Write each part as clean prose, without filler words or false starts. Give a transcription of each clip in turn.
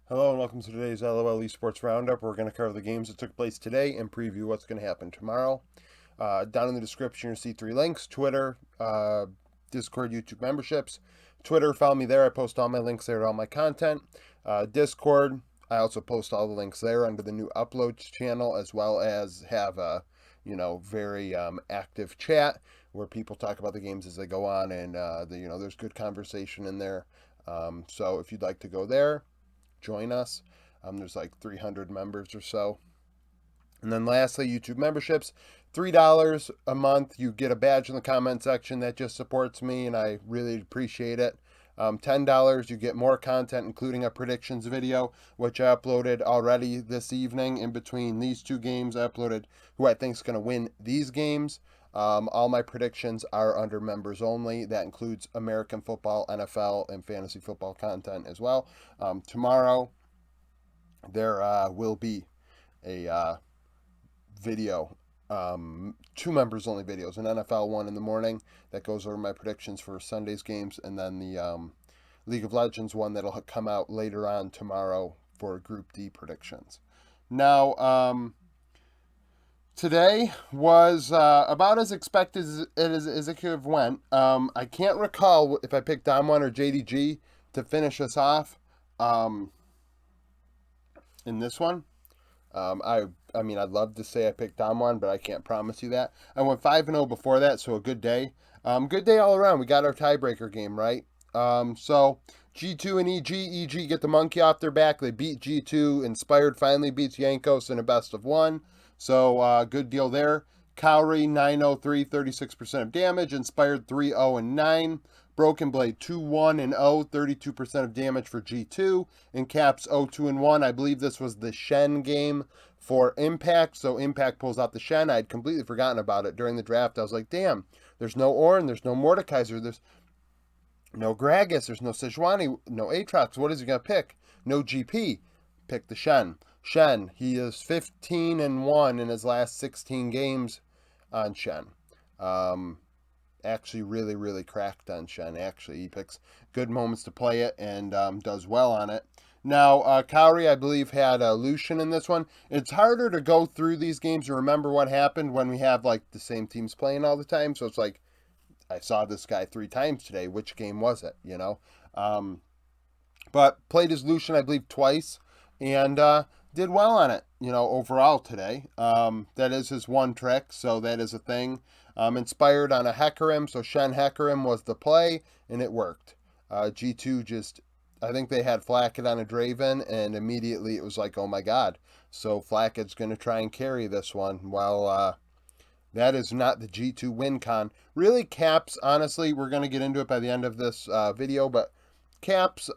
Hello and welcome to today's LOL Esports Roundup. We're going to cover the games that took place today and preview what's going to happen tomorrow. Down in the description, you'll see 3 links: Twitter, Discord, YouTube memberships. Twitter, follow me there. I post all my links there to all my content. Discord, I also post all the links there under the new uploads channel, as well as have a very active chat where people talk about the games as they go on, and there's good conversation in there. So if you'd like to go there, join us. There's like 300 members or so. And then lastly, YouTube memberships. $3 a month. You get a badge in the comment section that just supports me, and I really appreciate it. $10, you get more content, including a predictions video, which I uploaded already this evening. In between these 2 games, I uploaded who I think is going to win these games. All my predictions are under members only. That includes American football, NFL, and fantasy football content as well. Tomorrow, there will be a video, 2 members only videos, an NFL one in the morning that goes over my predictions for Sunday's games, and then the League of Legends one that'll come out later on tomorrow for Group D predictions. Now, today was about as expected as it could have went. I can't recall if I picked Damwon or JDG to finish us off in this one. I mean, I'd love to say I picked Damwon, but I can't promise you that. I went 5-0 before that, so a good day. Good day all around. We got our tiebreaker game right. So G2 and EG get the monkey off their back. They beat G2. Inspired finally beats Yankos in a best of 1. So good deal there. Cowrie 903, 36% of damage. Inspired 3-0 and 9. Broken Blade 2-1 and 0, 32% of damage for G2. And Caps 0-2 and 1. I believe this was the Shen game for Impact. So Impact pulls out the Shen. I'd completely forgotten about it during the draft. I was like, damn, there's no Ornn, there's no Mordekaiser, there's no Gragas, there's no Sejuani, no Aatrox. What is he going to pick? No GP. Pick the Shen. Shen, he is 15 and 1 in his last 16 games on Shen. Actually really cracked on Shen. Actually, he picks good moments to play it and does well on it. Now, Cowrie, I believe, had Lucian in this one. It's harder to go through these games and remember what happened when we have like the same teams playing all the time. So it's like, I saw this guy 3 times today. Which game was it? But played as Lucian, I believe, twice, and did well on it, overall today. That is his one trick, so that is a thing. Inspired on a Hecarim, so Shen Hecarim was the play, and it worked. G2 just, I think they had Flacket on a Draven, and immediately it was like, oh my god. So Flacket's going to try and carry this one. Well, that is not the G2 win con. Really, Caps, honestly, we're going to get into it by the end of this video, but Caps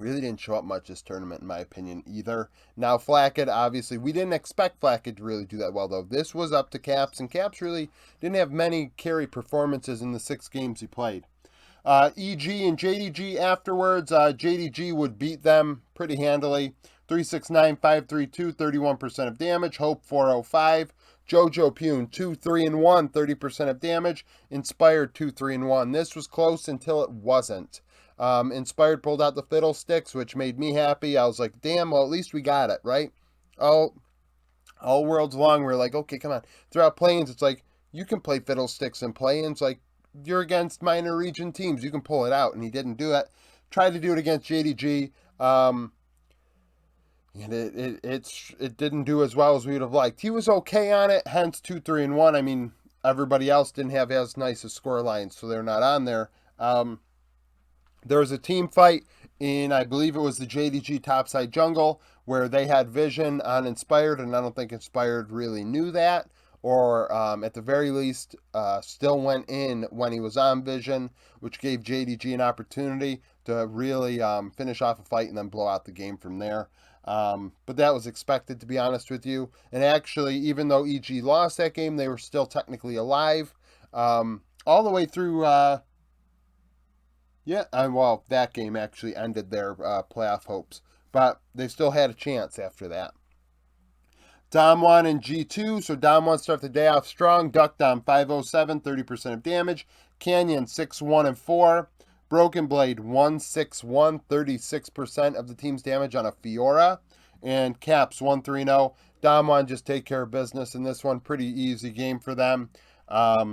really didn't show up much this tournament, in my opinion, either. Now, Flacket, obviously, we didn't expect Flacket to really do that well, though. This was up to Caps, and Caps really didn't have many carry performances in the 6 games he played. EG and JDG afterwards, JDG would beat them pretty handily. 369, 532, 31% of damage. Hope 405. Jojo Pune 2-3 and 1, 30% of damage. Inspired 2-3 and 1. This was close until it wasn't. Inspired pulled out the fiddlesticks, which made me happy. I was like, damn, well, at least we got it, right? All worlds long, we're like, okay, come on. Throughout play-ins, it's like, you can play fiddlesticks in play-ins. Like, you're against minor region teams. You can pull it out, and he didn't do it. Tried to do it against JDG. And it didn't do as well as we would have liked. He was okay on it, hence 2-3 and 1. I mean, everybody else didn't have as nice a score lines, so they're not on there. There was a team fight in, I believe it was the JDG topside jungle, where they had vision on Inspired, and I don't think Inspired really knew that, or at the very least, still went in when he was on vision, which gave JDG an opportunity to really finish off a fight and then blow out the game from there. But that was expected, to be honest with you. And actually, even though EG lost that game, they were still technically alive all the way through. Well, that game actually ended their playoff hopes, but they still had a chance after that. Damwon and G2. So Damwon start the day off strong. Duck Dom 507, 30% of damage. Canyon 6-1 and 4. Broken Blade 161, 36% of the team's damage on a Fiora. And Caps 130. Damwon just take care of business in this one. Pretty easy game for them. Bot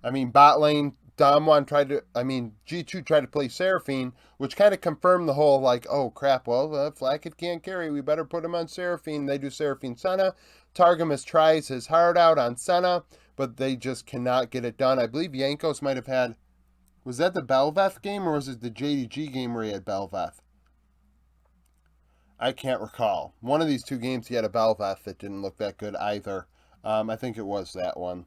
lane, G2 tried to play Seraphine, which kind of confirmed the whole, like, oh crap, well, Flacket can't carry, we better put him on Seraphine. They do Seraphine Senna. Targamas tries his heart out on Senna, but they just cannot get it done. I believe Jankos might have had, was that the Belveth game, or was it the JDG game where he had Belveth? I can't recall. One of these two games he had a Belveth that didn't look that good either. I think it was that one.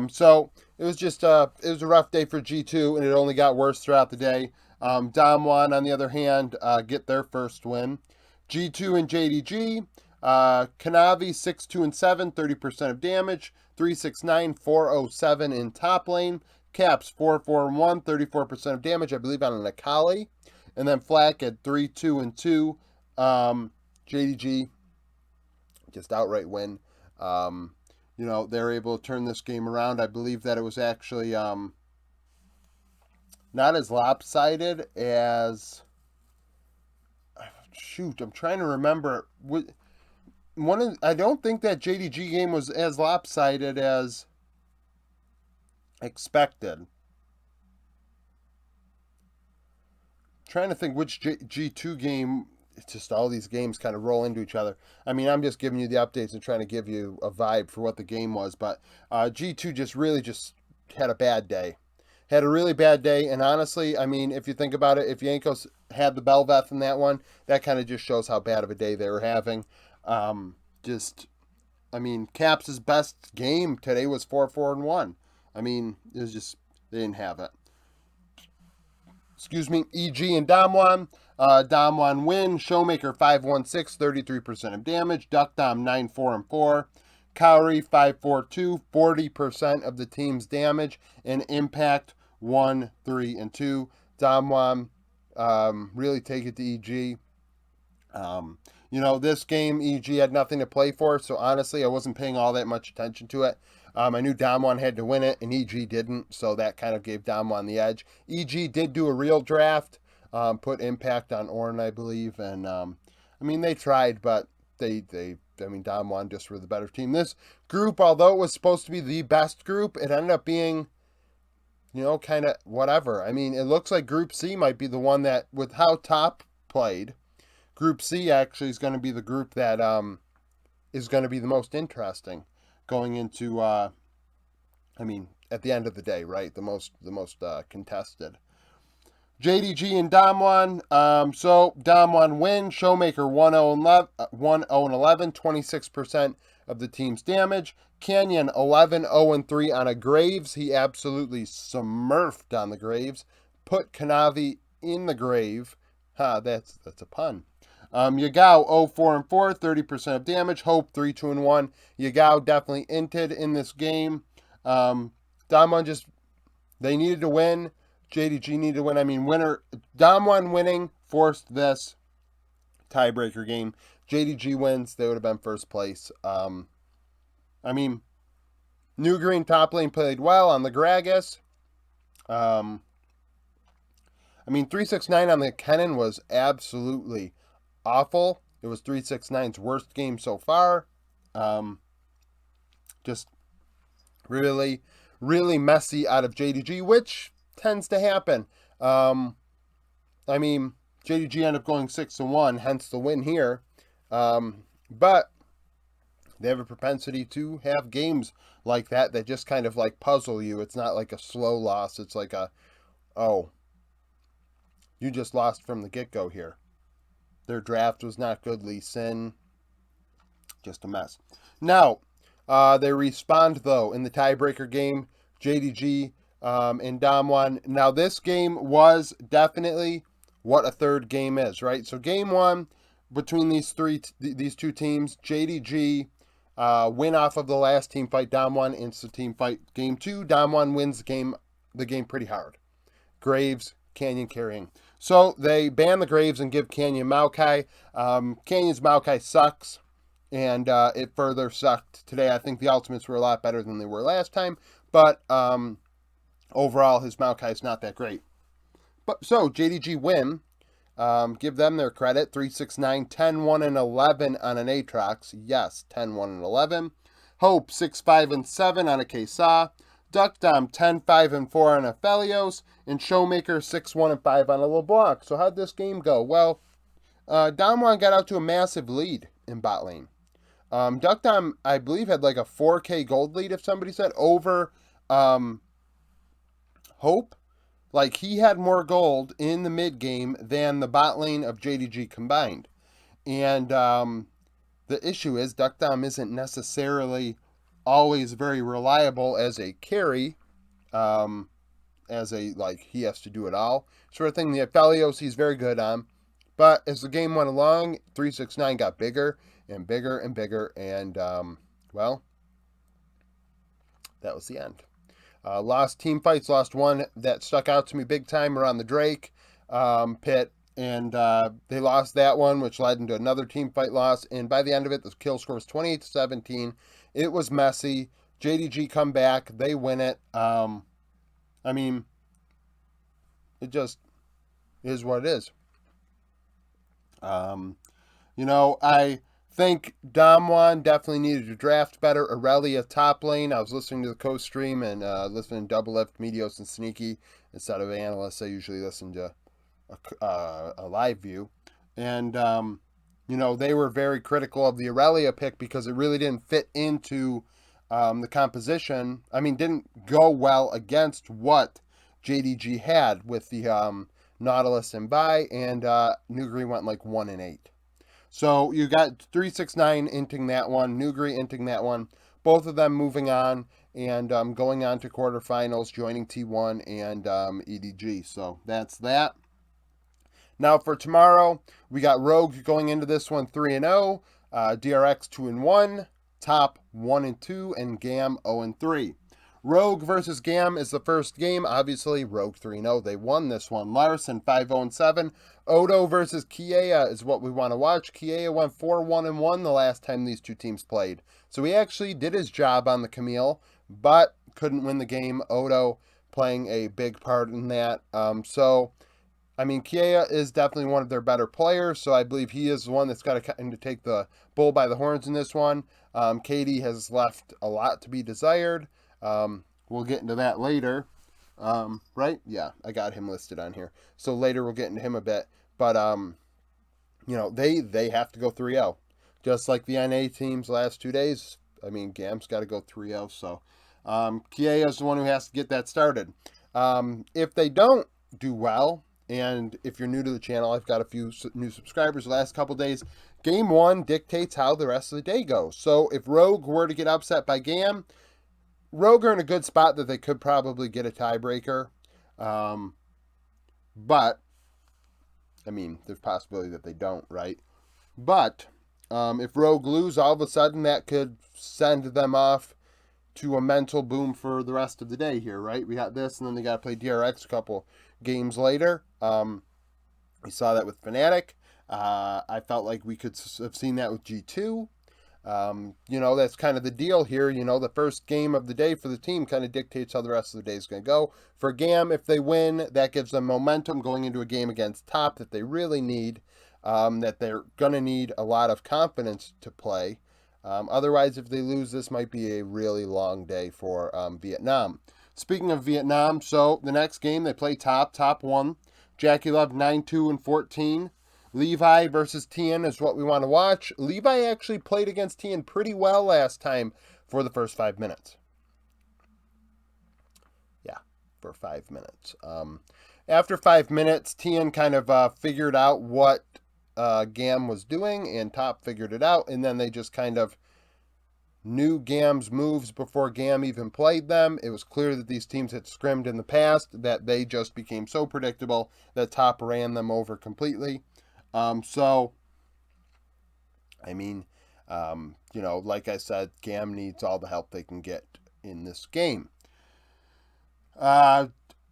So it was just it was a rough day for G2, and it only got worse throughout the day. Damwon, on the other hand, get their first win. G2 and JDG, Kanavi 6-2 and 7, 30% of damage. 369, 407 in top lane. Caps 4-4 and 1, 34% of damage, I believe, on an Akali. And then Flack at 3-2 and 2. JDG just outright win. They're able to turn this game around. I believe that it was actually not as lopsided as, I'm trying to remember. I don't think that JDG game was as lopsided as expected. Trying to think which G2 game. It's just all these games kind of roll into each other. I'm just giving you the updates and trying to give you a vibe for what the game was. But G2 just really had a bad day. Had a really bad day. And honestly, if you think about it, if Jankos had the Belveth in that one, that kind of just shows how bad of a day they were having. Caps' best game today was 4-4 and 1. It was just, they didn't have it. Excuse me, EG and Damwon. Damwon win. Showmaker 516, 33% of damage. Duck Dom 9-4 and 4. Kaori 5-4-2, 40% of the team's damage. And Impact 1-3 and 2. Damwon really take it to EG. This game EG had nothing to play for, so honestly I wasn't paying all that much attention to it. I knew Damwon had to win it, and EG didn't, so that kind of gave Damwon the edge. EG did do a real draft, put Impact on Ornn, I believe, and they tried, but Damwon just were the better team. This group, although it was supposed to be the best group, it ended up being, kind of whatever. It looks like Group C might be the one that, with how top played, Group C actually is going to be the group that is going to be the most interesting going into, at the end of the day, right? The most contested. JDG and Damwon. So Damwon win. Showmaker 1-0-11, 26% of the team's damage. Canyon 11-0-3 on a Graves. He absolutely smurfed on the Graves. Put Kanavi in the grave. That's a pun. Yagao 0-4 and 4, 30% of damage. Hope 3-2 and 1. Yagao definitely inted in this game. Damwon they needed to win. JDG needed to win. Damwon winning forced this tiebreaker game. JDG wins, they would have been first place. New Green top lane played well on the Gragas. 369 on the Kennen was absolutely awful. It was 369's worst game so far. Just really, really messy out of JDG, which tends to happen. JDG ended up going 6-1, hence the win here. But they have a propensity to have games like that just kind of like puzzle you. It's not like a slow loss. It's like you just lost from the get-go here. Their draft was not good. Lee Sin, just a mess. Now, they respond, though, in the tiebreaker game. JDG and Damwon. Now, this game was definitely what a third game is, right? So, game one between these two teams, JDG win off of the last team fight. Damwon insta team fight. Game two, Damwon wins the game pretty hard. Graves, Canyon carrying. So they ban the Graves and give Canyon Maokai. Canyon's Maokai sucks, and it further sucked today. I think the ultimates were a lot better than they were last time, but overall his Maokai is not that great. But so JDG win. Give them their credit. 369, 10, 1, and 11 on an Aatrox. Yes, 10, 1, and 11. Hope 6, 5, and 7 on a Queso. Duckdom 10, 5, and 4 on a Felios. And Showmaker 6, 1, and 5 on a LeBlanc. So how'd this game go? Well, Damwon got out to a massive lead in bot lane. Duckdom, I believe, had like a 4K gold lead, if somebody said, over Hope. Like, he had more gold in the mid game than the bot lane of JDG combined. And the issue is Duckdom isn't necessarily always very reliable as a carry. As a, like, he has to do it all sort of thing. The Aphelios he's very good on. But as the game went along, 369 got bigger and bigger and bigger. And, well, that was the end. Lost team fights, lost one that stuck out to me big time around the Drake pit, and they lost that one, which led into another team fight loss, and by the end of it, the kill score was 28-17. It was messy. JDG come back, they win it. I mean, it just is what it is. I think Damwon definitely needed to draft better. Aurelia top lane. I was listening to the co-stream and listening to Double Lift, Medios, and Sneaky instead of analysts. I usually listen to a live view. And, they were very critical of the Aurelia pick because it really didn't fit into the composition. I mean, didn't go well against what JDG had with the Nautilus and Vi, and Nugri went like 1-8. So you got 369 inting that one, Nugri inting that one, both of them moving on and going on to quarterfinals, joining T1 and EDG. So that's that. Now for tomorrow, we got Rogue going into this one 3-0, DRX 2-1, Top 1-2, and Gam 0-3. Rogue versus Gam is the first game. Obviously, Rogue 3-0. They won this one. Larson 5-0-7. Odo versus Kiea is what we want to watch. Kiea went 4-1-1 the last time these two teams played. So he actually did his job on the Camille, but couldn't win the game. Odo playing a big part in that. Kiea is definitely one of their better players, so I believe he is the one that's got to kind of take the bull by the horns in this one. Katie has left a lot to be desired. We'll get into that later. Right? Yeah, I got him listed on here. So later we'll get into him a bit. But, they have to go 3-0. Just like the NA teams last 2 days. Gam's got to go 3-0. So, Kiea is the one who has to get that started. If they don't do well, and if you're new to the channel, I've got a few new subscribers the last couple days. Game 1 dictates how the rest of the day goes. So if Rogue were to get upset by Gam, Rogue are in a good spot that they could probably get a tiebreaker. But, there's a possibility that they don't, right? But, if Rogue lose, all of a sudden that could send them off to a mental boom for the rest of the day here, right? We got this, and then they got to play DRX a couple games later. We saw that with Fnatic. I felt like we could have seen that with G2. That's kind of the deal here. The first game of the day for the team kind of dictates how the rest of the day is going to go. For Gam, if they win, that gives them momentum going into a game against Top that they really need, that they're going to need a lot of confidence to play. Otherwise, if they lose, this might be a really long day for Vietnam. Speaking of Vietnam, so the next game they play Top 1. Jackie Love 9-2-14. Levi versus Tien is what we want to watch. Levi actually played against Tien pretty well last time for the first 5 minutes. Yeah, for 5 minutes. After 5 minutes, Tien kind of figured out what Gam was doing, and Top figured it out, and then they just kind of knew Gam's moves before Gam even played them. It was clear that these teams had scrimmed in the past, that they just became so predictable that Top ran them over completely. Like I said, Gam needs all the help they can get in this game.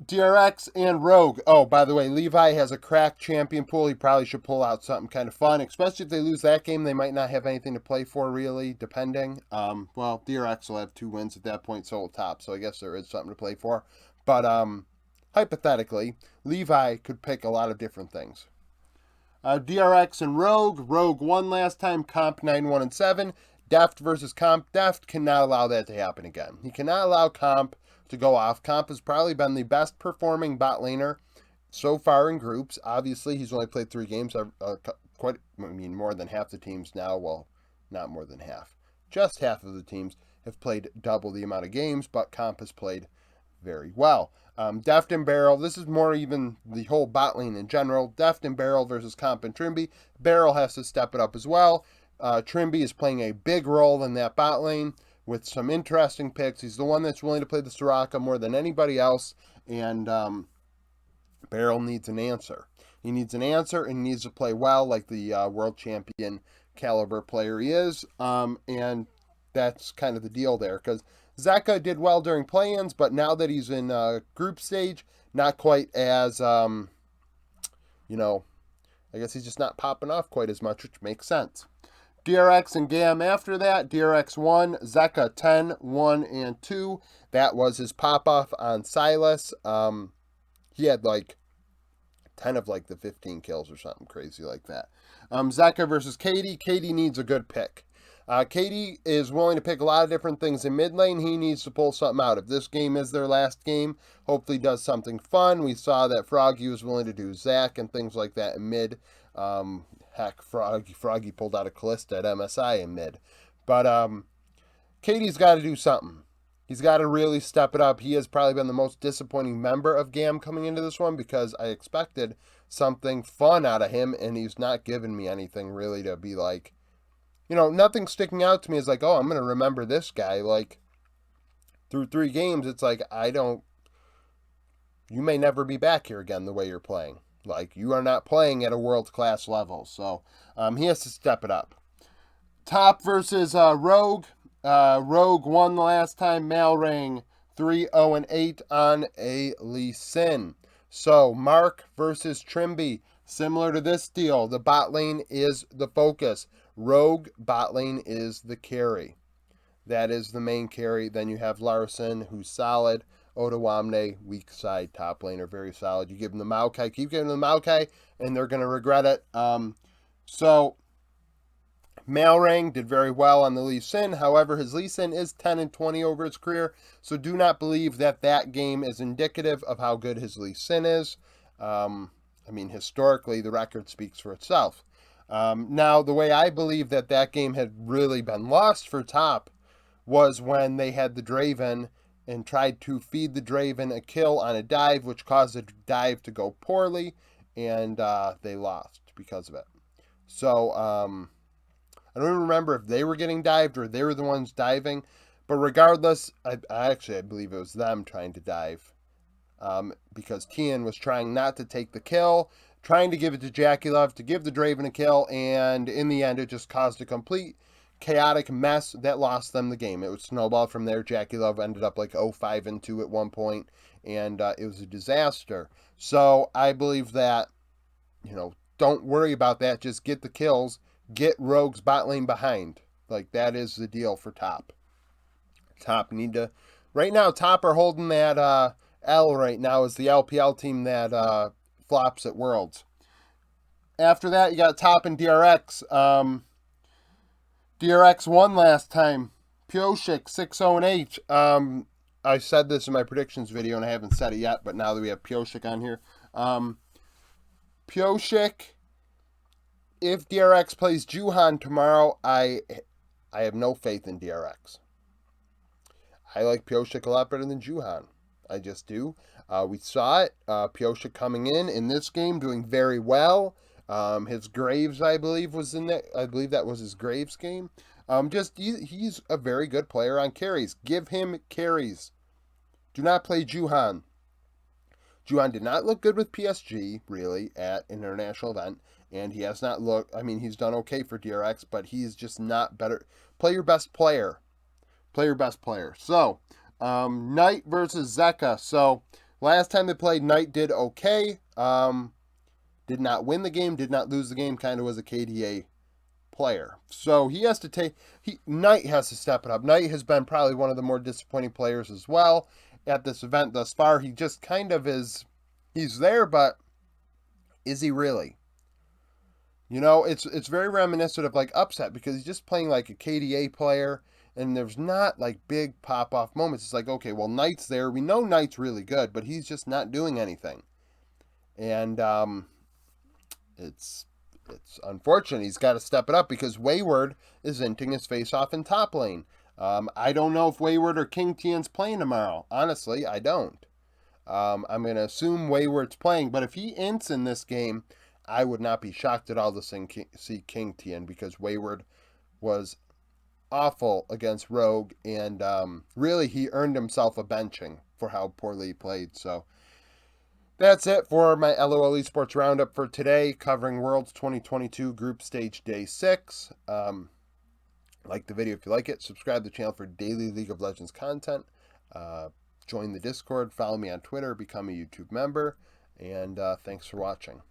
DRX and Rogue. Oh, by the way, Levi has a cracked champion pool. He probably should pull out something kind of fun, especially if they lose that game. They might not have anything to play for, really, depending. DRX will have 2 wins at that point, so will Top, so I guess there is something to play for. But, hypothetically, Levi could pick a lot of different things. DRX and Rogue. Rogue won last time. Comp 9-1-7. Deft versus Comp. Deft cannot allow that to happen again. He cannot allow Comp to go off. Comp has probably been the best performing bot laner so far in groups. Obviously, he's only played 3 games. More than half the teams now. Well, not more than half. Just half of the teams have played double the amount of games, but Comp has played very well. Deft and Barrel, this is more even the whole bot lane in general. Deft and Barrel versus Comp and Trimby. Barrel has to step it up as well. Trimby is playing a big role in that bot lane with some interesting picks. He's the one that's willing to play the Soraka more than anybody else, and Barrel needs an answer. He needs an answer and needs to play well like the world champion caliber player he is, and that's kind of the deal there, because Zeka did well during play-ins, but now that he's in group stage, not quite as, I guess he's just not popping off quite as much, which makes sense. DRX and Gam after that. DRX 1, Zeka 10, 1, and 2. That was his pop-off on Silas. He had like 10 of like the 15 kills or something crazy like that. Zeka versus Katie. Katie needs a good pick. Katie is willing to pick a lot of different things in mid lane. He needs to pull something out. If this game is their last game, hopefully does something fun. We saw that Froggy was willing to do Zac and things like that in mid. Heck, Froggy pulled out a Callista at MSI in mid. But Katie's got to do something. He's got to really step it up. He has probably been the most disappointing member of GAM coming into this one, because I expected something fun out of him, and he's not giving me anything really to be like, nothing sticking out to me is like, oh, I'm going to remember this guy. Like, through 3 games, it's like, you may never be back here again the way you're playing. Like, you are not playing at a world-class level. So, he has to step it up. Top versus Rogue. Rogue won the last time. Malrang 3-0-8 on a Lee Sin. So, Mark versus Trimby. Similar to this deal, the bot lane is the focus. Rogue bot lane is the carry. That is the main carry. Then you have Larson, who's solid. Otawamne, weak side top laner, very solid. You give them the Maokai, keep giving them the Maokai, and they're going to regret it. So, Malrang did very well on the Lee Sin. However, his Lee Sin is 10-20 over his career, so do not believe that game is indicative of how good his Lee Sin is. Historically, the record speaks for itself. Now, the way I believe that game had really been lost for top was when they had the Draven and tried to feed the Draven a kill on a dive, which caused the dive to go poorly, and they lost because of it. So, I don't even remember if they were getting dived or they were the ones diving, but regardless, I believe it was them trying to dive, because Tian was trying not to take the kill, trying to give it to Jackie Love to give the Draven a kill, and in the end, it just caused a complete chaotic mess that lost them the game. It was snowballed from there. Jackie Love ended up like 0-5-2 at one point, and it was a disaster. So I believe that, don't worry about that. Just get the kills. Get Rogue's bot lane behind. Like, that is the deal for top. Top need to... Right now, top are holding that L right now as the LPL team that flops at Worlds. After that, you got top and DRX. DRX won last time. Pioshik 6-0-8. I said this in my predictions video, and I haven't said it yet, but now that we have Pioshik on here. Pioshik, if DRX plays Juhan tomorrow, I have no faith in DRX. I like Pioshik a lot better than Juhan. I just do. We saw it. Pioshik coming in this game, doing very well. His Graves, I believe, was in that. I believe that was his Graves game. He's a very good player on carries. Give him carries. Do not play Juhan. Juhan did not look good with PSG, really, at an international event. And he has not looked, he's done okay for DRX, but he's just not better. Play your best player. Play your best player. So, Knight versus Zeka. So, last time they played, Knight did okay. Did not win the game, did not lose the game, kind of was a KDA player. So, Knight has to step it up. Knight has been probably one of the more disappointing players as well. at this event thus far. He just kind of is, he's there, but is he really? It's very reminiscent of like Upset because he's just playing like a KDA player, and there's not like big pop off moments. It's like, okay, well, Knight's there. We know Knight's really good, but he's just not doing anything. And it's unfortunate. He's got to step it up because Wayward is inting his face off in top lane. I don't know if Wayward or King Tian's playing tomorrow. Honestly, I don't. I'm going to assume Wayward's playing, but if he ints in this game, I would not be shocked at all to see King Tian because Wayward was awful against Rogue, and really he earned himself a benching for how poorly he played. So that's it for my LOL Esports Roundup for today, covering Worlds 2022 Group Stage Day 6. Like the video if you like it. Subscribe to the channel for daily League of Legends content. Join the Discord. Follow me on Twitter. Become a YouTube member. And thanks for watching.